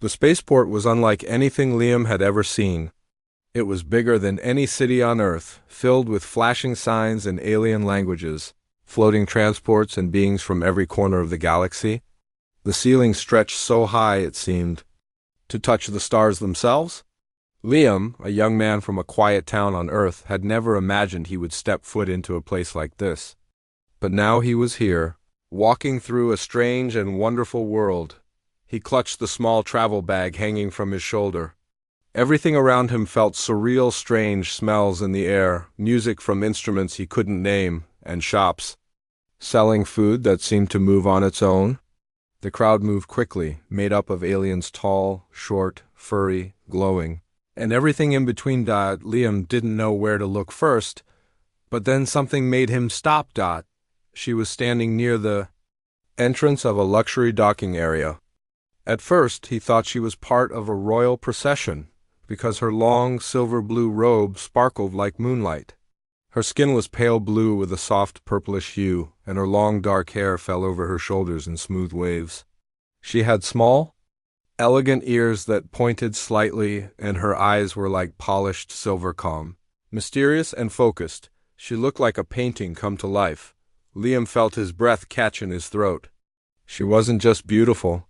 The spaceport was unlike anything Liam had ever seen. It was bigger than any city on Earth, filled with flashing signs and alien languages, floating transports and beings from every corner of the galaxy. The ceiling stretched so high it seemed to touch the stars themselves. Liam, a young man from a quiet town on Earth, had never imagined he would step foot into a place like this. But now he was here, walking through a strange and wonderful world. He clutched the small travel bag hanging from his shoulder. Everything around him felt surreal, strange smells in the air, music from instruments he couldn't name, and shops selling food that seemed to move on its own. The crowd moved quickly, made up of aliens tall, short, furry, glowing, and everything in between. Liam didn't know where to look first, but then something made him stop. She was standing near the entrance of a luxury docking area. At first, he thought she was part of a royal procession, because her long, silver-blue robe sparkled like moonlight. Her skin was pale blue with a soft purplish hue, and her long dark hair fell over her shoulders in smooth waves. She had small, elegant ears that pointed slightly, and her eyes were like polished silver calm. Mysterious and focused, she looked like a painting come to life. Liam felt his breath catch in his throat. She wasn't just beautiful.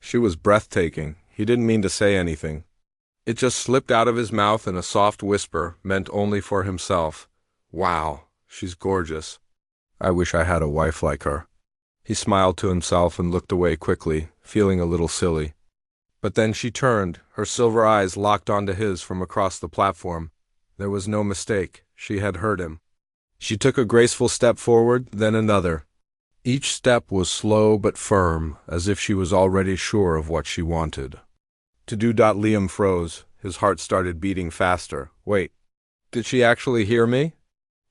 She was breathtaking. He didn't mean to say anything. It just slipped out of his mouth in a soft whisper, meant only for himself. Wow, she's gorgeous. I wish I had a wife like her. He smiled to himself and looked away quickly, feeling a little silly. But then she turned, her silver eyes locked onto his from across the platform. There was no mistake. She had heard him. She took a graceful step forward, then another. Each step was slow but firm, as if she was already sure of what she wanted. Liam froze. His heart started beating faster. Wait, did she actually hear me?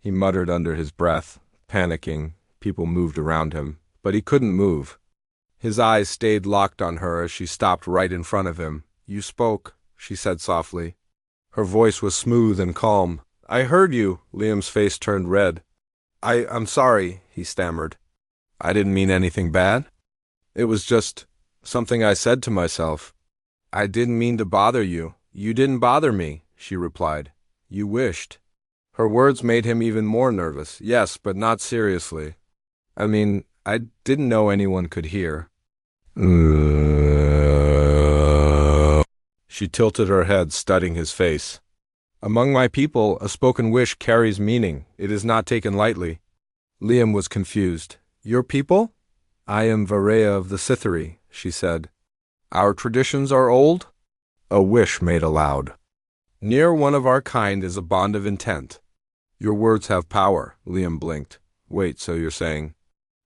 He muttered under his breath, panicking. People moved around him, but he couldn't move. His eyes stayed locked on her as she stopped right in front of him. You spoke, she said softly. Her voice was smooth and calm. I heard you. Liam's face turned red. I'm sorry, he stammered. I didn't mean anything bad. It was just something I said to myself. I didn't mean to bother you. You didn't bother me, she replied. You wished. Her words made him even more nervous. Yes, but not seriously. I mean, I didn't know anyone could hear. She tilted her head, studying his face. Among my people, a spoken wish carries meaning. It is not taken lightly. Liam was confused. Your people? I am Vareya of the Cythery, she said. Our traditions are old? A wish made aloud. Near one of our kind is a bond of intent. Your words have power, Liam blinked. Wait, so you're saying?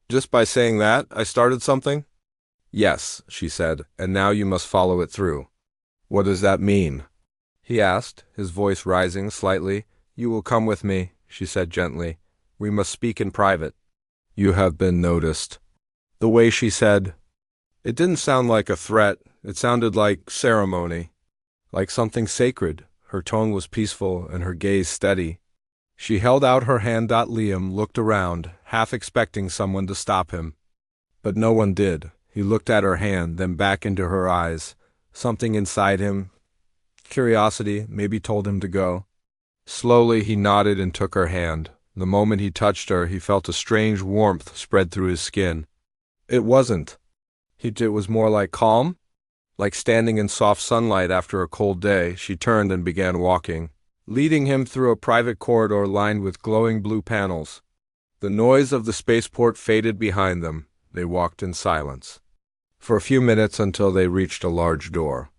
Just by saying that, I started something? Yes, she said, and now you must follow it through. What does that mean? He asked, his voice rising slightly. You will come with me, she said gently. We must speak in private. You have been noticed. The way she said, it didn't sound like a threat. It sounded like ceremony, like something sacred. Her tone was peaceful and her gaze steady. She held out her hand. Liam looked around, half expecting someone to stop him. But no one did. He looked at her hand, then back into her eyes. Something inside him, curiosity, maybe told him to go. Slowly he nodded and took her hand. The moment he touched her, he felt a strange warmth spread through his skin. It was more like calm, like standing in soft sunlight after a cold day. She turned and began walking, leading him through a private corridor lined with glowing blue panels. The noise of the spaceport faded behind them. They walked in silence for a few minutes until they reached a large door.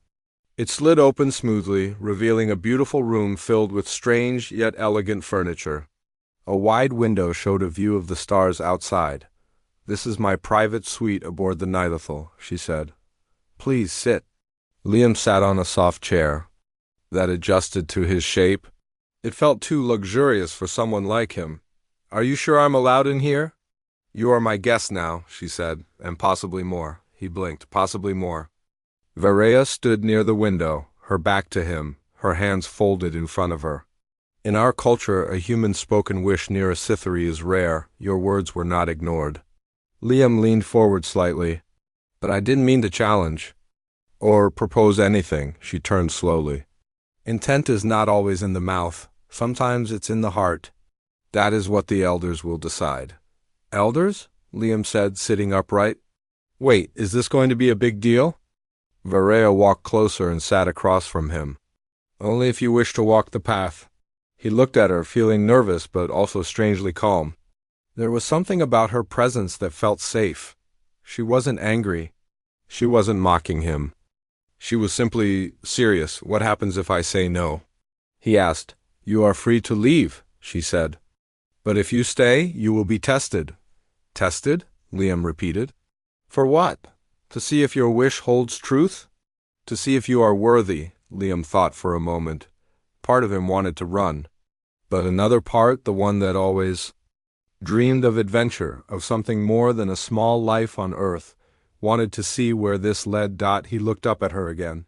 It slid open smoothly, revealing a beautiful room filled with strange yet elegant furniture. A wide window showed a view of the stars outside. This is my private suite aboard the Nilithal, she said. Please sit. Liam sat on a soft chair that adjusted to his shape. It felt too luxurious for someone like him. Are you sure I'm allowed in here? You are my guest now, she said, and possibly more. He blinked. Possibly more. Vareya stood near the window, her back to him, her hands folded in front of her. In our culture, a human spoken wish near a Cythery is rare. Your words were not ignored. Liam leaned forward slightly. But I didn't mean to challenge. or propose anything, she turned slowly. Intent is not always in the mouth. Sometimes it's in the heart. That is what the elders will decide. Elders? Liam said, sitting upright. Wait, is this going to be a big deal? Varela walked closer and sat across from him. Only if you wish to walk the path. He looked at her, feeling nervous but also strangely calm. There was something about her presence that felt safe. She wasn't angry. She wasn't mocking him. She was simply serious. What happens if I say no? He asked. You are free to leave, she said. But if you stay, you will be tested. Tested? Liam repeated. For what? To see if your wish holds truth? To see if you are worthy, Liam thought for a moment. Part of him wanted to run. But another part, the one that always dreamed of adventure, of something more than a small life on Earth, wanted to see where this led. He looked up at her again.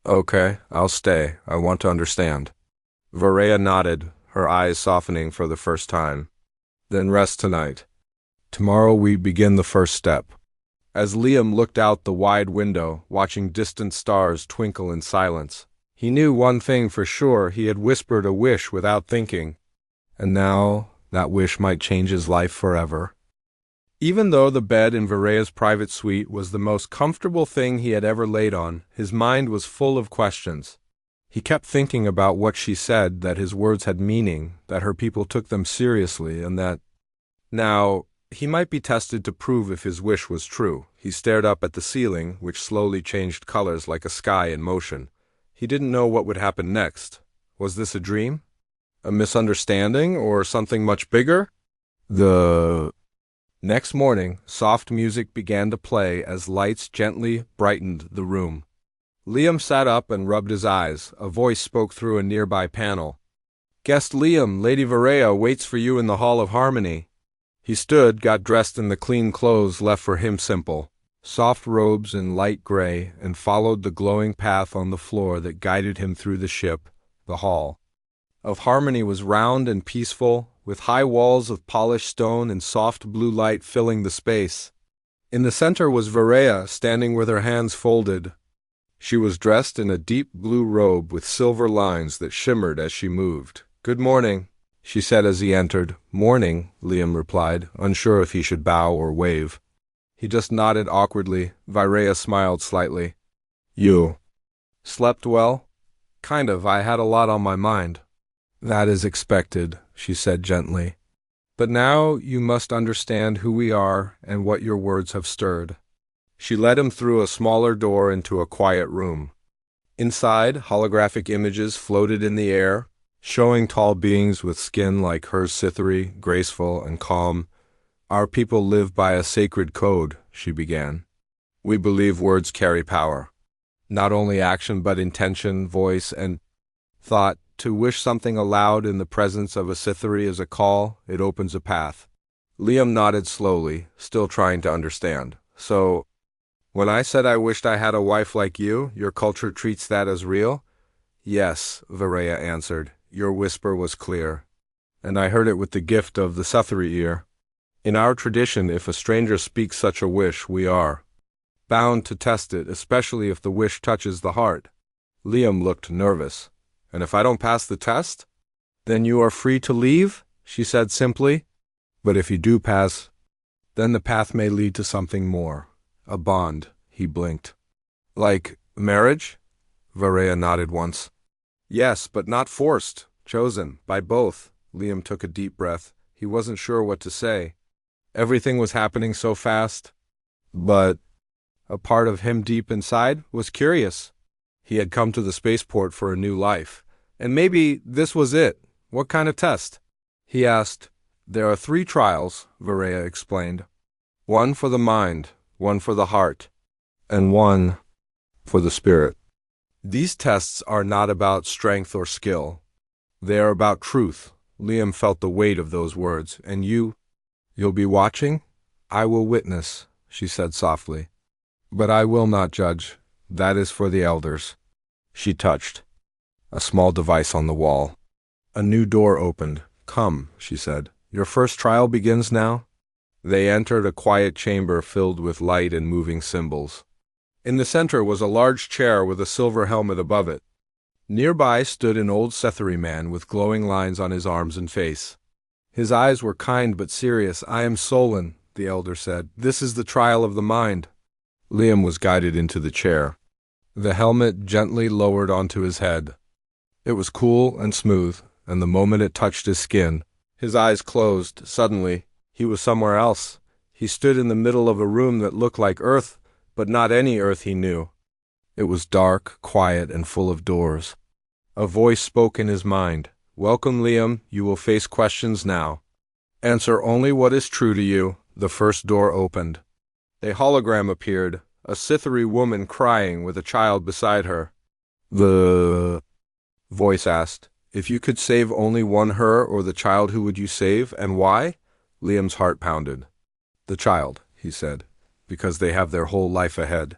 Okay, I'll stay. I want to understand. Varela nodded, her eyes softening for the first time. Then rest tonight. Tomorrow we begin the first step. As Liam looked out the wide window, watching distant stars twinkle in silence, he knew one thing for sure: he had whispered a wish without thinking. And now that wish might change his life forever. Even though the bed in Varela's private suite was the most comfortable thing he had ever laid on, his mind was full of questions. He kept thinking about what she said, that his words had meaning, that her people took them seriously, and that now he might be tested to prove if his wish was true. He stared up at the ceiling, which slowly changed colors like a sky in motion. He didn't know what would happen next. Was this a dream? A misunderstanding, or something much bigger? The next morning, soft music began to play as lights gently brightened the room. Liam sat up and rubbed his eyes. A voice spoke through a nearby panel. Guest Liam, Lady Varela waits for you in the Hall of Harmony. He stood, got dressed in the clean clothes left for him simple, soft robes in light gray, and followed the glowing path on the floor that guided him through the ship. The Hall of Harmony was round and peaceful, with high walls of polished stone and soft blue light filling the space. In the center was Varela, standing with her hands folded. She was dressed in a deep blue robe with silver lines that shimmered as she moved. Good morning, she said as he entered. Morning, Liam replied, unsure if he should bow or wave. He just nodded awkwardly. Varela smiled slightly. You slept well? Kind of. I had a lot on my mind. That is expected, she said gently. But now you must understand who we are and what your words have stirred. She led him through a smaller door into a quiet room. Inside, holographic images floated in the air, showing tall beings with skin like hers, sithry, graceful, and calm. Our people live by a sacred code, she began. We believe words carry power. Not only action, but intention, voice, and thought. To wish something aloud in the presence of a sithry is a call. It opens a path. Liam nodded slowly, still trying to understand. So, when I said I wished I had a wife like you, your culture treats that as real? Yes, Varela answered. Your whisper was clear. And I heard it with the gift of the sithry ear. In our tradition, if a stranger speaks such a wish, we are bound to test it, especially if the wish touches the heart. Liam looked nervous. And if I don't pass the test? Then you are free to leave, she said simply. But if you do pass, then the path may lead to something more. A bond, he blinked. Like marriage? Varela nodded once. Yes, but not forced. Chosen, by both. Liam took a deep breath. He wasn't sure what to say. Everything was happening so fast. But a part of him deep inside was curious. He had come to the spaceport for a new life. And maybe this was it. What kind of test? He asked. There are 3 trials, Varela explained. 1 for the mind, 1 for the heart, and 1 for the spirit. These tests are not about strength or skill. They are about truth. Liam felt the weight of those words. And you'll be watching? I will witness, she said softly. But I will not judge. That is for the elders. She touched a small device on the wall. A new door opened. Come, she said. Your first trial begins now? They entered a quiet chamber filled with light and moving symbols. In the center was a large chair with a silver helmet above it. Nearby stood an old Setheri man with glowing lines on his arms and face. His eyes were kind but serious. "I am Solon," the elder said. "This is the trial of the mind." Liam was guided into the chair. The helmet gently lowered onto his head. It was cool and smooth, and the moment it touched his skin, his eyes closed. Suddenly, he was somewhere else. He stood in the middle of a room that looked like Earth, but not any Earth he knew. It was dark, quiet, and full of doors. A voice spoke in his mind. "Welcome, Liam. You will face questions now. Answer only what is true to you." The first door opened. A hologram appeared, a Sithari woman crying with a child beside her. The voice asked, "If you could save only one her or the child, who would you save, and why?" Liam's heart pounded. "The child," he said, "because they have their whole life ahead."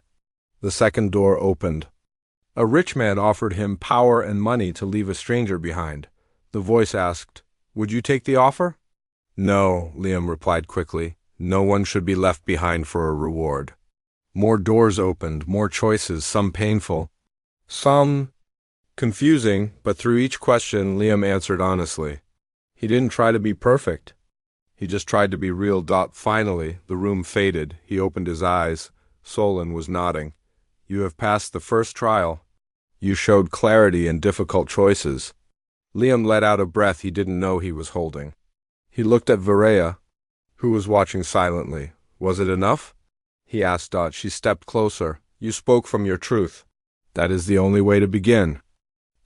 The second door opened. A rich man offered him power and money to leave a stranger behind. The voice asked, "Would you take the offer?" "No," Liam replied quickly. "No one should be left behind for a reward." More doors opened, more choices, some painful, some confusing, but through each question Liam answered honestly. He didn't try to be perfect. He just tried to be real. Finally, the room faded. He opened his eyes. Solon was nodding. "You have passed the first trial. You showed clarity and difficult choices." Liam let out a breath he didn't know he was holding. He looked at Vareya, who was watching silently. "Was it enough?" he asked. She stepped closer. "You spoke from your truth. That is the only way to begin."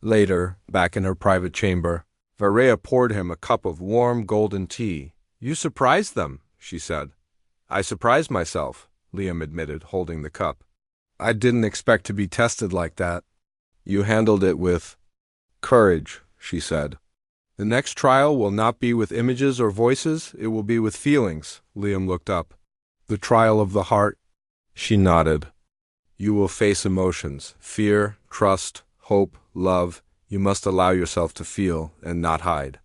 Later, back in her private chamber, Vareya poured him a cup of warm golden tea. "You surprised them," she said. "I surprised myself," Liam admitted, holding the cup. "I didn't expect to be tested like that." "You handled it with courage," she said. "The next trial will not be with images or voices, it will be with feelings." Liam looked up. "The trial of the heart?" She nodded. "You will face emotions, fear, trust, hope, love. You must allow yourself to feel and not hide."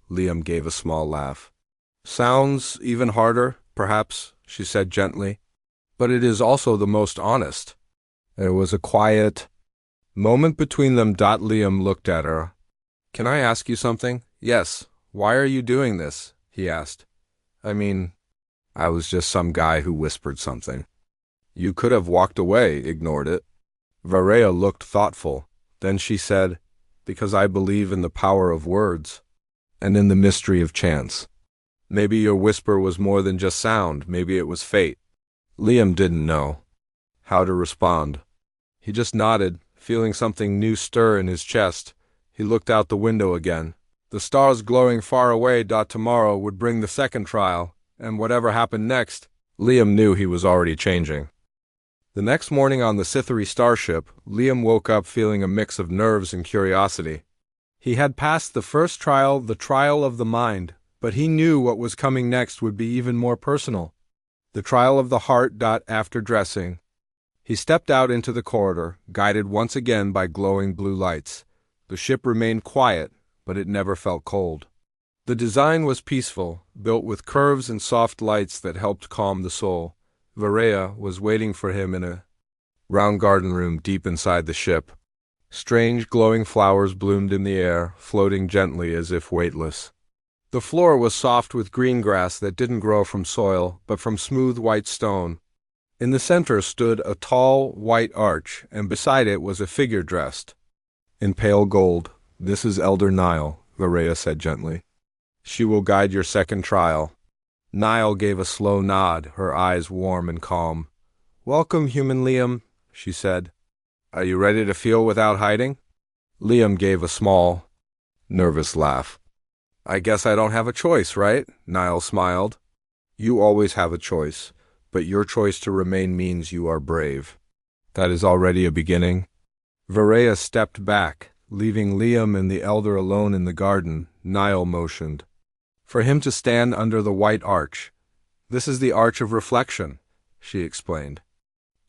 Liam gave a small laugh. "Sounds even harder, perhaps," she said gently. "But it is also the most honest." There was a quiet moment between them. Liam looked at her. "Can I ask you something?" "Yes. Why are you doing this?" he asked. I was just some guy who whispered something." "You could have walked away, ignored it." Vareya looked thoughtful. Then she said, "Because I believe in the power of words, and in the mystery of chance. Maybe your whisper was more than just sound, maybe it was fate." Liam didn't know how to respond. He just nodded, feeling something new stir in his chest. He looked out the window again. The stars glowing far away. Tomorrow would bring the second trial, and whatever happened next, Liam knew he was already changing. The next morning on the Sithari starship, Liam woke up feeling a mix of nerves and curiosity. He had passed the first trial, the trial of the mind, but he knew what was coming next would be even more personal. The trial of the heart. After dressing, he stepped out into the corridor, guided once again by glowing blue lights. The ship remained quiet, but it never felt cold. The design was peaceful, built with curves and soft lights that helped calm the soul. Vareya was waiting for him in a round garden room deep inside the ship. Strange glowing flowers bloomed in the air, floating gently as if weightless. The floor was soft with green grass that didn't grow from soil, but from smooth white stone. In the center stood a tall, white arch, and beside it was a figure dressed in pale gold. "This is Elder Nile," Vareya said gently. "She will guide your second trial." Nile gave a slow nod, her eyes warm and calm. "Welcome, human Liam," she said. "Are you ready to feel without hiding?" Liam gave a small, nervous laugh. "I guess I don't have a choice, right?" Nile smiled. "You always have a choice, but your choice to remain means you are brave. That is already a beginning." Vareya stepped back, leaving Liam and the elder alone in the garden. Nile motioned for him to stand under the white arch. "This is the arch of reflection," she explained.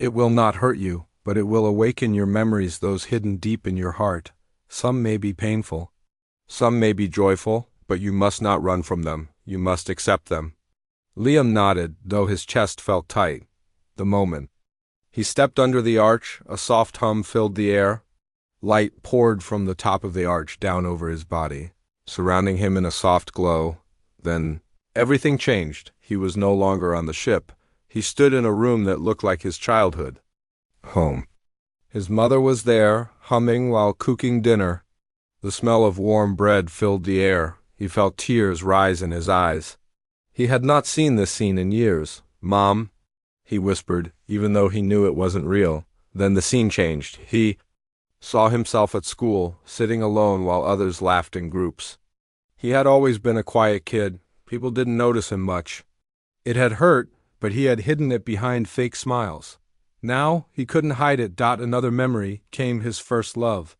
"It will not hurt you, but it will awaken your memories, those hidden deep in your heart. Some may be painful, some may be joyful, but you must not run from them. You must accept them." Liam nodded, though his chest felt tight. The moment He stepped under the arch, a soft hum filled the air. Light poured from the top of the arch down over his body, surrounding him in a soft glow. Then everything changed. He was no longer on the ship. He stood in a room that looked like his childhood. Home. His mother was there, humming while cooking dinner. The smell of warm bread filled the air. He felt tears rise in his eyes. He had not seen this scene in years. "Mom," he whispered, even though he knew it wasn't real. Then the scene changed. He saw himself at school, sitting alone while others laughed in groups. He had always been a quiet kid. People didn't notice him much. It had hurt, but he had hidden it behind fake smiles. Now he couldn't hide it. Another memory came, his first love.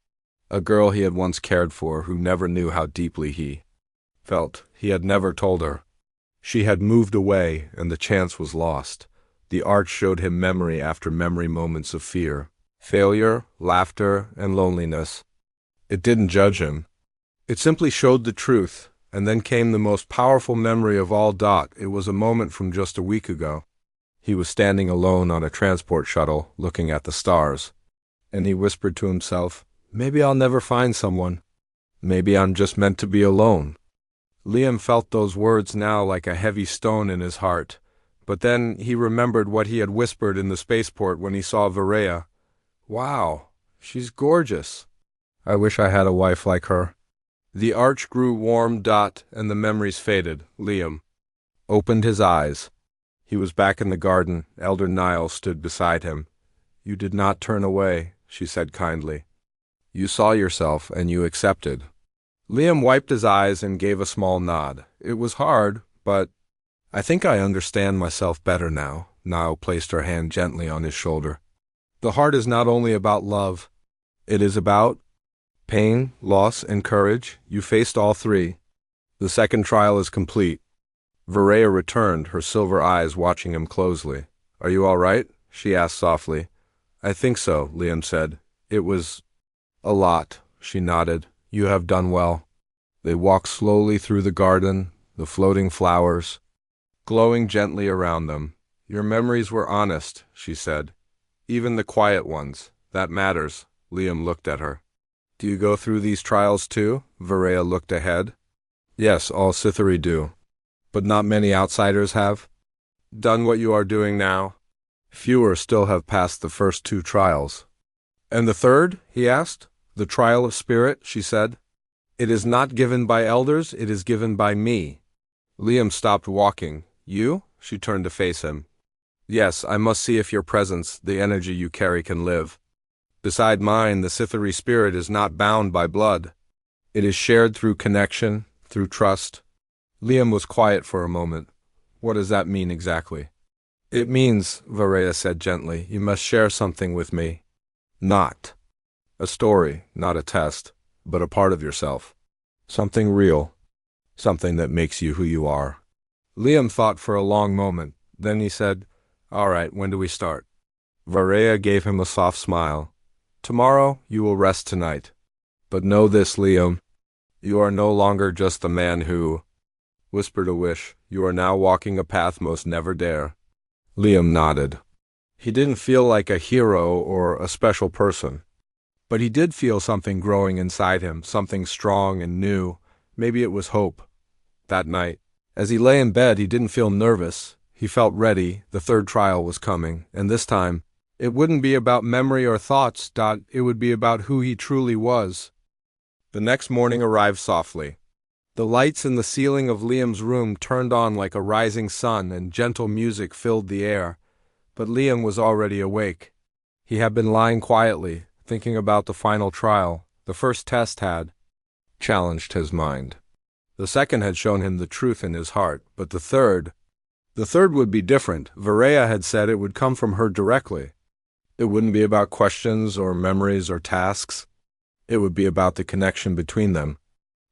A girl he had once cared for who never knew how deeply he felt. He had never told her. She had moved away, and the chance was lost. The arch showed him memory after memory, moments of fear, failure, laughter, and loneliness. It didn't judge him. It simply showed the truth, and then came the most powerful memory of all. It was a moment from just a week ago. He was standing alone on a transport shuttle, looking at the stars, and he whispered to himself, "Maybe I'll never find someone. Maybe I'm just meant to be alone." Liam felt those words now like a heavy stone in his heart, but then he remembered what he had whispered in the spaceport when he saw Varaya. "Wow, she's gorgeous. I wish I had a wife like her." The arch grew warm. And the memories faded. Liam opened his eyes. He was back in the garden. Elder Niles stood beside him. "You did not turn away," she said kindly. "You saw yourself, and you accepted." Liam wiped his eyes and gave a small nod. "It was hard, but I think I understand myself better now." Niall placed her hand gently on his shoulder. "The heart is not only about love. It is about pain, loss, and courage. You faced all three. The second trial is complete." Varaya returned, her silver eyes watching him closely. "Are you all right?" she asked softly. "I think so," Liam said. "It was a lot." She nodded. "You have done well." They walked slowly through the garden, the floating flowers glowing gently around them. "Your memories were honest," she said. "Even the quiet ones. That matters." Liam looked at her. "Do you go through these trials too?" Varaya looked ahead. "Yes, all Sithari do. But not many outsiders have done what you are doing now. Fewer still have passed the first two trials." "And the third?" he asked. "The trial of spirit," she said. "It is not given by elders, it is given by me." Liam stopped walking. "You?" She turned to face him. "Yes, I must see if your presence, the energy you carry, can live. Beside mine, the Sithari spirit is not bound by blood. It is shared through connection, through trust." Liam was quiet for a moment. "What does that mean exactly?" "It means," Varaya said gently, "you must share something with me. Not a story, not a test, but a part of yourself. Something real. Something that makes you who you are." Liam thought for a long moment. Then he said, "All right, when do we start?" Varaya gave him a soft smile. "Tomorrow, you will rest tonight. But know this, Liam. You are no longer just the man who whispered a wish. You are now walking a path most never dare." Liam nodded. He didn't feel like a hero or a special person, but he did feel something growing inside him, something strong and new. Maybe it was hope. That night, as he lay in bed, he didn't feel nervous. He felt ready. The third trial was coming, and this time, it wouldn't be about memory or thoughts. It would be about who he truly was. The next morning arrived softly. The lights in the ceiling of Liam's room turned on like a rising sun, and gentle music filled the air. But Liam was already awake. He had been lying quietly, thinking about the final trial. The first test had challenged his mind. The second had shown him the truth in his heart. But the third would be different. Varaya had said it would come from her directly. It wouldn't be about questions or memories or tasks. It would be about the connection between them.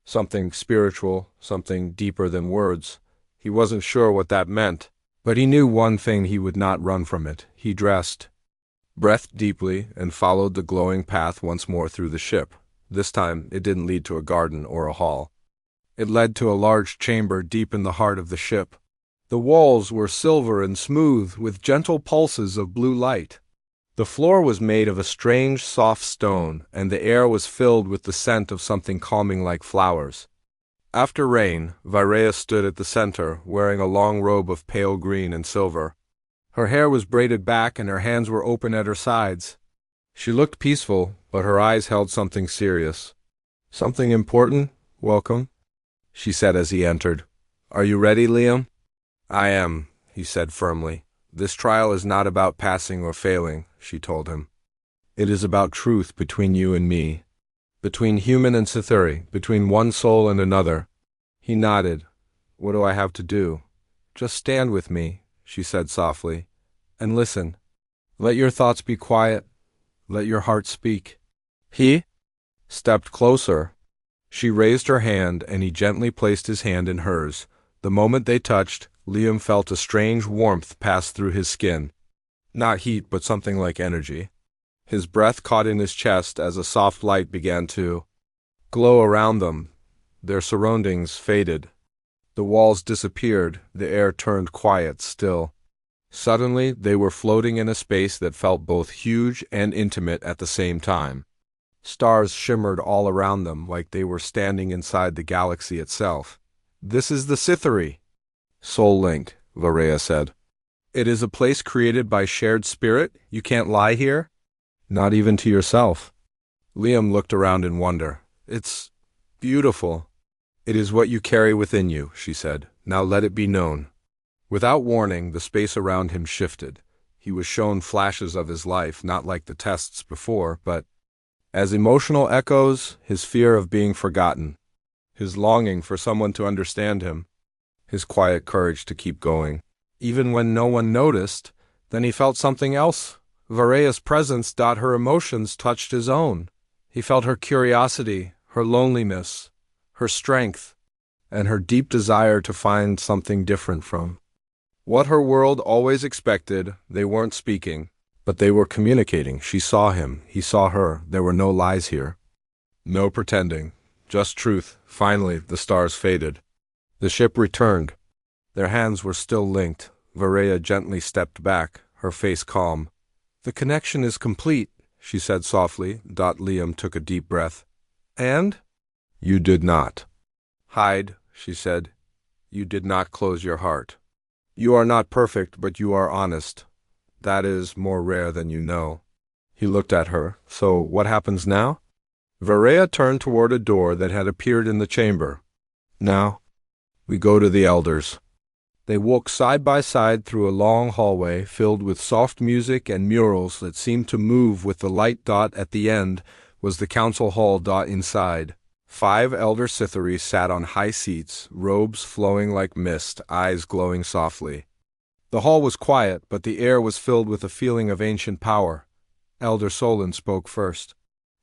Something spiritual, something deeper than words. He wasn't sure what that meant, but he knew one thing: he would not run from it. He dressed, breathed deeply, and followed the glowing path once more through the ship. This time, it didn't lead to a garden or a hall. It led to a large chamber deep in the heart of the ship. The walls were silver and smooth, with gentle pulses of blue light. The floor was made of a strange, soft stone, and the air was filled with the scent of something calming like flowers. After rain, Varea stood at the center, wearing a long robe of pale green and silver. Her hair was braided back and her hands were open at her sides. She looked peaceful, but her eyes held something serious. "Something important? Welcome," she said as he entered. "Are you ready, Liam?" "I am," he said firmly. "This trial is not about passing or failing," she told him. "It is about truth between you and me. Between human and Cytheri, between one soul and another." He nodded. "What do I have to do?" "Just stand with me," she said softly, "and listen. Let your thoughts be quiet. Let your heart speak." He stepped closer. She raised her hand, and he gently placed his hand in hers. The moment they touched, Liam felt a strange warmth pass through his skin. Not heat, but something like energy. His breath caught in his chest as a soft light began to glow around them. Their surroundings faded. The walls disappeared, the air turned quiet, still. Suddenly, they were floating in a space that felt both huge and intimate at the same time. Stars shimmered all around them like they were standing inside the galaxy itself. "This is the Cytheri," Soul Link, Varea said. "It is a place created by shared spirit. You can't lie here? Not even to yourself." Liam looked around in wonder. "It's beautiful." "It is what you carry within you," she said. "Now let it be known." Without warning, the space around him shifted. He was shown flashes of his life, not like the tests before, but as emotional echoes, his fear of being forgotten, his longing for someone to understand him, his quiet courage to keep going. Even when no one noticed, then he felt something else. Varea's presence, her emotions touched his own. He felt her curiosity, her loneliness, her strength, and her deep desire to find something different from what her world always expected. They weren't speaking, but they were communicating. She saw him, he saw her. There were no lies here. No pretending, just truth. Finally, the stars faded. The ship returned. Their hands were still linked. Varea gently stepped back, her face calm. "The connection is complete," she said softly. Liam took a deep breath. "And?" "You did not hide," she said. "You did not close your heart. You are not perfect, but you are honest. That is more rare than you know." He looked at her. "So what happens now?" Varea turned toward a door that had appeared in the chamber. "Now, we go to the elders." They walked side by side through a long hallway filled with soft music and murals that seemed to move with the light. At the end was the council hall. Inside, 5 elder Cytheri sat on high seats, robes flowing like mist, eyes glowing softly. The hall was quiet, but the air was filled with a feeling of ancient power. Elder Solon spoke first.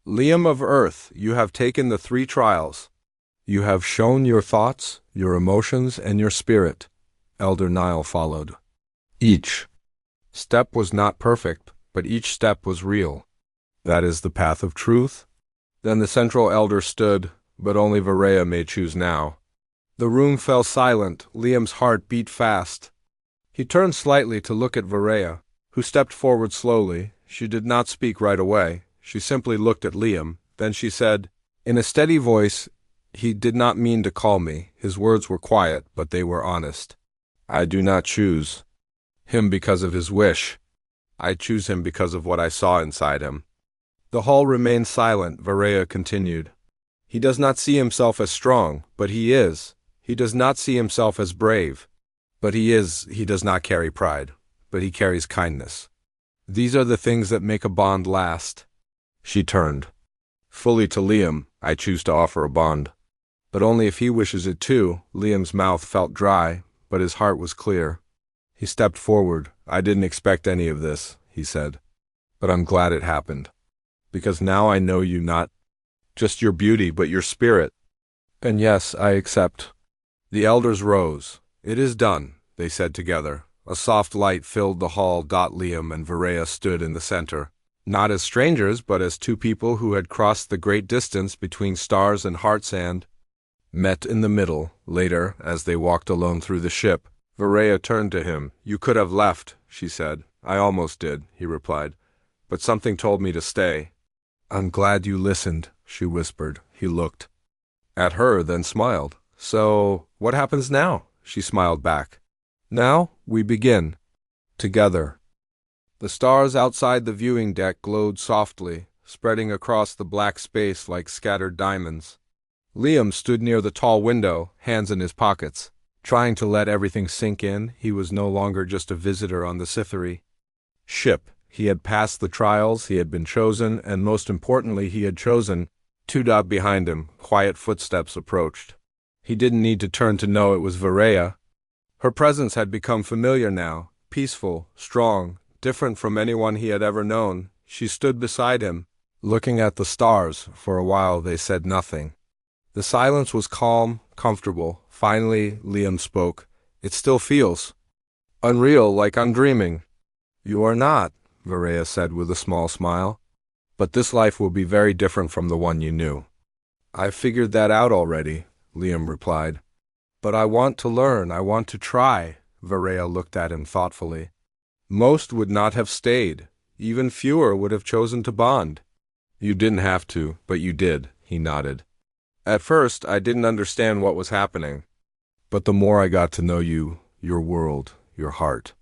"Liam of Earth, you have taken the 3 trials. You have shown your thoughts, your emotions, and your spirit." Elder Nile followed. "Each step was not perfect, but each step was real. That is the path of truth." Then the central elder stood, but only Varea may choose now. The room fell silent. Liam's heart beat fast. He turned slightly to look at Varea, who stepped forward slowly. She did not speak right away. She simply looked at Liam. Then she said, in a steady voice, "He did not mean to call me." His words were quiet, but they were honest. "I do not choose him because of his wish. I choose him because of what I saw inside him." The hall remained silent. Varea continued. "He does not see himself as strong, but he is. He does not see himself as brave, but he is. He does not carry pride, but he carries kindness. These are the things that make a bond last." She turned. "Fully to Liam, I choose to offer a bond. But only if he wishes it too." Liam's mouth felt dry, but his heart was clear. He stepped forward. "I didn't expect any of this," he said. "But I'm glad it happened. Because now I know you, not just your beauty, but your spirit. And yes, I accept." The elders rose. "It is done," they said together. A soft light filled the hall. Liam and Varea stood in the center, not as strangers, but as 2 people who had crossed the great distance between stars and hearts and met in the middle. Later, as they walked alone through the ship, Varea turned to him. "You could have left," she said. "I almost did," he replied. but something told me to stay. I'm glad you listened, she whispered. He looked at her, then smiled. So, what happens now? She smiled back. Now, we begin. Together. The stars outside the viewing deck glowed softly, spreading across the black space like scattered diamonds. Liam stood near the tall window, hands in his pockets, trying to let everything sink in. He was no longer just a visitor on the Sci-Fi ship. He had passed the trials, he had been chosen, and most importantly, he had chosen. Behind him, quiet footsteps approached. He didn't need to turn to know it was Varaya. Her presence had become familiar now, peaceful, strong, different from anyone he had ever known. She stood beside him, looking at the stars. For a while they said nothing. The silence was calm, comfortable. Finally, Liam spoke. It still feels unreal, like I'm dreaming. You are not, Varaya said with a small smile. But this life will be very different from the one you knew. I figured that out already, Liam replied. But I want to learn, I want to try. Varaya looked at him thoughtfully. Most would not have stayed. Even fewer would have chosen to bond. You didn't have to, but you did, he nodded. At first, I didn't understand what was happening. But the more I got to know you, your world, your heart,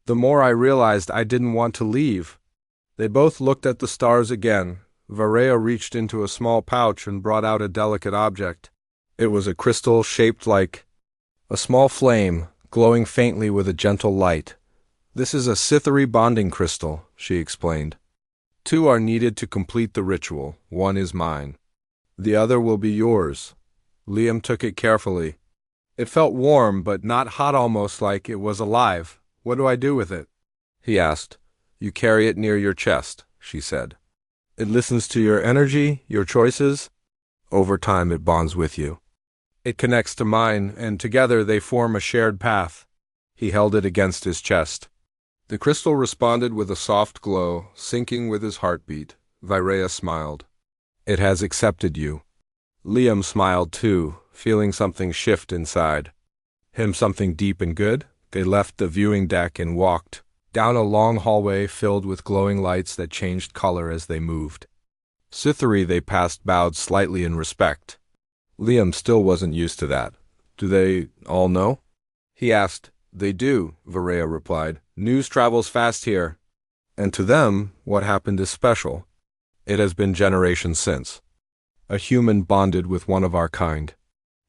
the more I realized I didn't want to leave. They both looked at the stars again. Varaya reached into a small pouch and brought out a delicate object. It was a crystal shaped like a small flame, glowing faintly with a gentle light. This is a Sci-Fi bonding crystal, she explained. 2 are needed to complete the ritual. 1 is mine. The other will be yours. Liam took it carefully. It felt warm, but not hot, almost like it was alive. What do I do with it? He asked. You carry it near your chest, she said. It listens to your energy, your choices. Over time it bonds with you. It connects to mine, and together they form a shared path. He held it against his chest. The crystal responded with a soft glow, syncing with his heartbeat. Varaya smiled. It has accepted you. Liam smiled too, feeling something shift inside. Him something deep and good. They left the viewing deck and walked down a long hallway filled with glowing lights that changed color as they moved. Sci-Fi they passed bowed slightly in respect. Liam still wasn't used to that. Do they all know? He asked. They do, Varaya replied. News travels fast here. And to them, what happened is special. It has been generations since. A human bonded with one of our kind.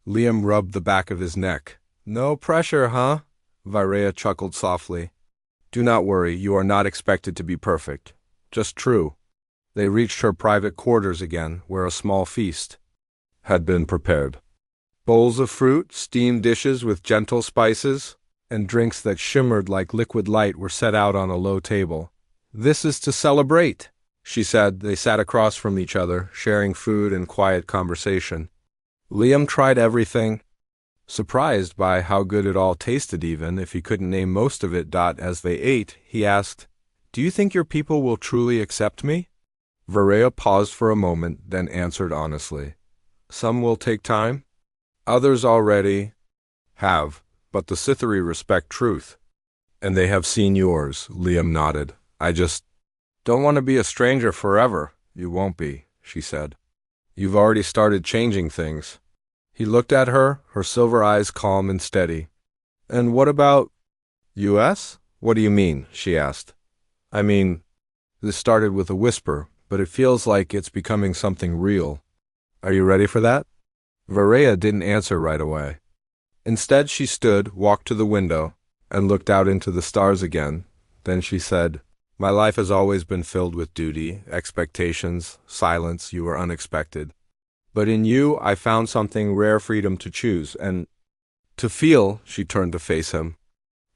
Liam rubbed the back of his neck. No pressure, huh? Varaya chuckled softly. Do not worry, you are not expected to be perfect. Just true. They reached her private quarters again, where a small feast had been prepared. Bowls of fruit, steamed dishes with gentle spices, and drinks that shimmered like liquid light were set out on a low table. This is to celebrate, she said. They sat across from each other, sharing food and quiet conversation. Liam tried everything, surprised by how good it all tasted even if he couldn't name most of it. As they ate, he asked, Do you think your people will truly accept me? Varaya paused for a moment, then answered honestly. Some will take time. Others already have, but the Sci-Fi respect truth. And they have seen yours, Liam nodded. I just don't want to be a stranger forever. You won't be, she said. You've already started changing things. He looked at her, her silver eyes calm and steady. And what about US? What do you mean? She asked. I mean, this started with a whisper, but it feels like it's becoming something real. Are you ready for that? Varaya didn't answer right away. Instead, she stood, walked to the window, and looked out into the stars again. Then she said, My life has always been filled with duty, expectations, silence. You were unexpected. But in you, I found something rare, freedom to choose, and to feel. She turned to face him.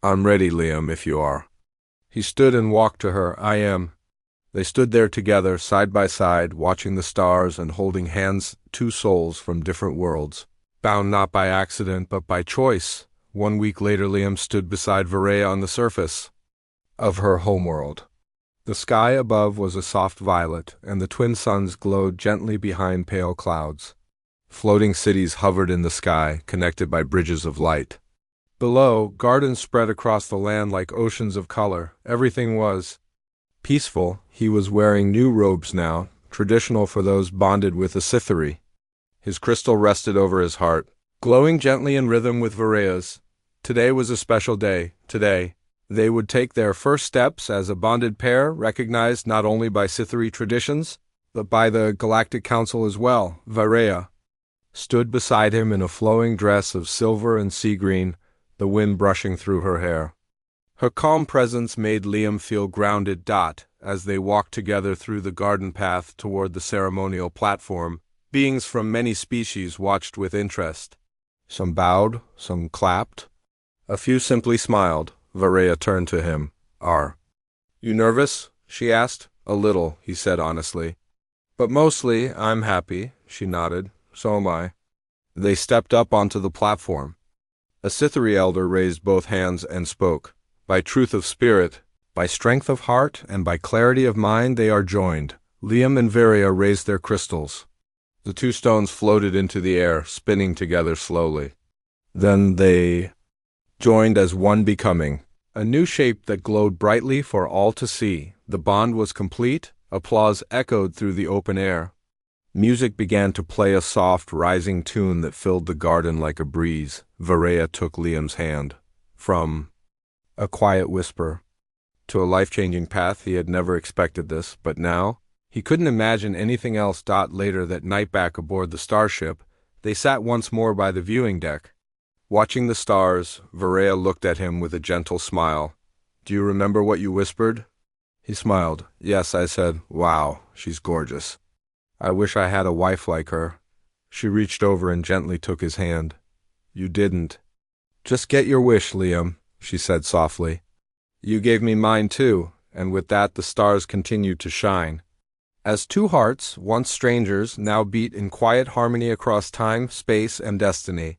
I'm ready, Liam, if you are. He stood and walked to her. I am. They stood there together, side by side, watching the stars and holding hands, 2 souls from different worlds, bound not by accident but by choice. 1 week later, Liam stood beside Varaya on the surface of her homeworld. The sky above was a soft violet, and the twin suns glowed gently behind pale clouds. Floating cities hovered in the sky, connected by bridges of light. Below, gardens spread across the land like oceans of color. Everything was Peaceful, he was wearing new robes now, traditional for those bonded with a Cythery. His crystal rested over his heart, glowing gently in rhythm with Varea's. Today was a special day. Today, they would take their first steps as a bonded pair, recognized not only by Cythery traditions, but by the Galactic Council as well. Varea stood beside him in a flowing dress of silver and sea green, the wind brushing through her hair. Her calm presence made Liam feel grounded. As they walked together through the garden path toward the ceremonial platform, beings from many species watched with interest. Some bowed, some clapped. A few simply smiled. Varea turned to him. "Are you nervous?" she asked. "A little," he said honestly. "But mostly, I'm happy," she nodded. "So am I." They stepped up onto the platform. A Cythery elder raised both hands and spoke. "By truth of spirit, by strength of heart, and by clarity of mind they are joined." Liam and Varea raised their crystals. The two stones floated into the air, spinning together slowly. Then they joined as one, becoming a new shape that glowed brightly for all to see. The bond was complete. Applause echoed through the open air. Music began to play, a soft, rising tune that filled the garden like a breeze. Varea took Liam's hand. From a quiet whisper to a life-changing path. He had never expected this, but now he couldn't imagine anything else. Later that night, back aboard the starship, they sat once more by the viewing deck, watching the stars. Varea looked at him with a gentle smile. "Do you remember what you whispered?" He smiled. "Yes," I said. "Wow, she's gorgeous. I wish I had a wife like her." She reached over and gently took his hand. "You didn't. Just get your wish, Liam," she said softly. "You gave me mine too." And with that the stars continued to shine. As two hearts, once strangers, now beat in quiet harmony across time, space, and destiny.